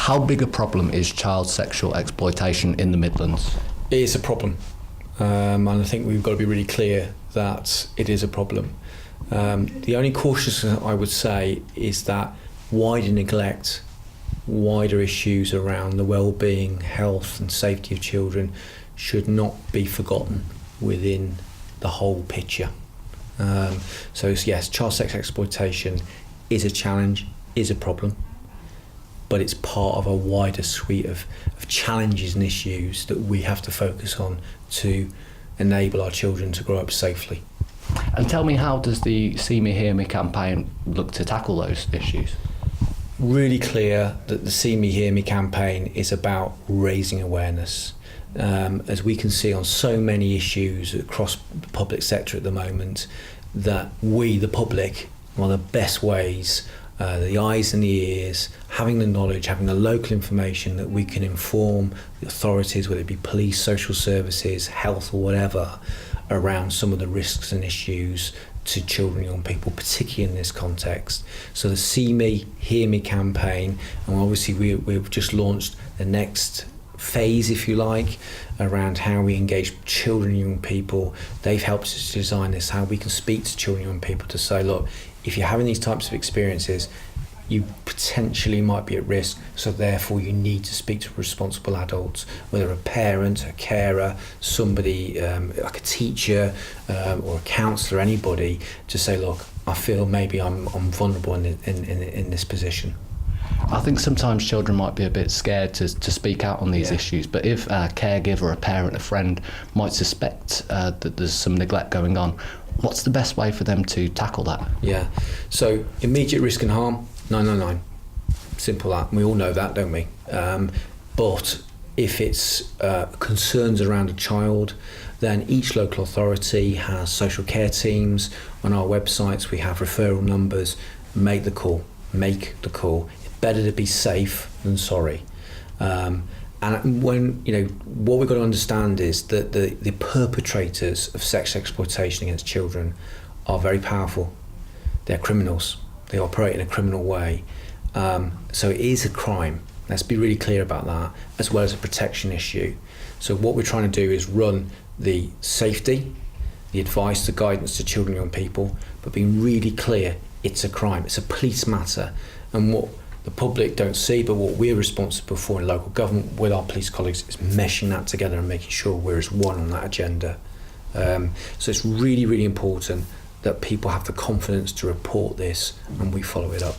How big a problem is child sexual exploitation in the Midlands? It is a problem, and I think we've got to be really clear that it is a problem. The only cautiousness I would say is that wider neglect, wider issues around the well-being, health and safety of children should not be forgotten within the whole picture. So yes, child sex exploitation is a challenge, is a problem, but it's part of a wider suite of challenges and issues that we have to focus on to enable our children to grow up safely. And tell me, how does the See Me, Hear Me campaign look to tackle those issues? Really clear that the See Me, Hear Me campaign is about raising awareness. As we can see on so many issues across the public sector at the moment, that we, the public, one of the best ways, the eyes and the ears, having the knowledge, having the local information that we can inform the authorities, whether it be police, social services, health or whatever, around some of the risks and issues to children and young people, particularly in this context. So the See Me, Hear Me campaign, and obviously we've just launched the next phase, if you like, around how we engage children and young people. They've helped us to design this, how we can speak to children and young people to say, look, if you're having these types of experiences, you potentially might be at risk, so therefore you need to speak to responsible adults, whether a parent, a carer, somebody like a teacher or a counsellor, anybody, to say, look, I feel maybe I'm vulnerable in this position. I think sometimes children might be a bit scared to speak out on these issues, but if a caregiver, a parent, a friend might suspect that there's some neglect going on, what's the best way for them to tackle that? Yeah, so immediate risk and harm, 999. Simple that. We all know that, don't we? But if it's concerns around a child, then each local authority has social care teams. On our websites we have referral numbers. Make the call. Better to be safe than sorry. And when, what we've got to understand is that the perpetrators of sex exploitation against children are very powerful. They're criminals. They operate in a criminal way. So it is a crime. Let's be really clear about that, as well as a protection issue. So what we're trying to do is run the safety, the advice, the guidance to children and young people, but being really clear, it's a crime. It's a police matter. And what the public don't see, but what we're responsible for in local government with our police colleagues is meshing that together and making sure we're as one on that agenda. So it's really, really important that people have the confidence to report this and we follow it up.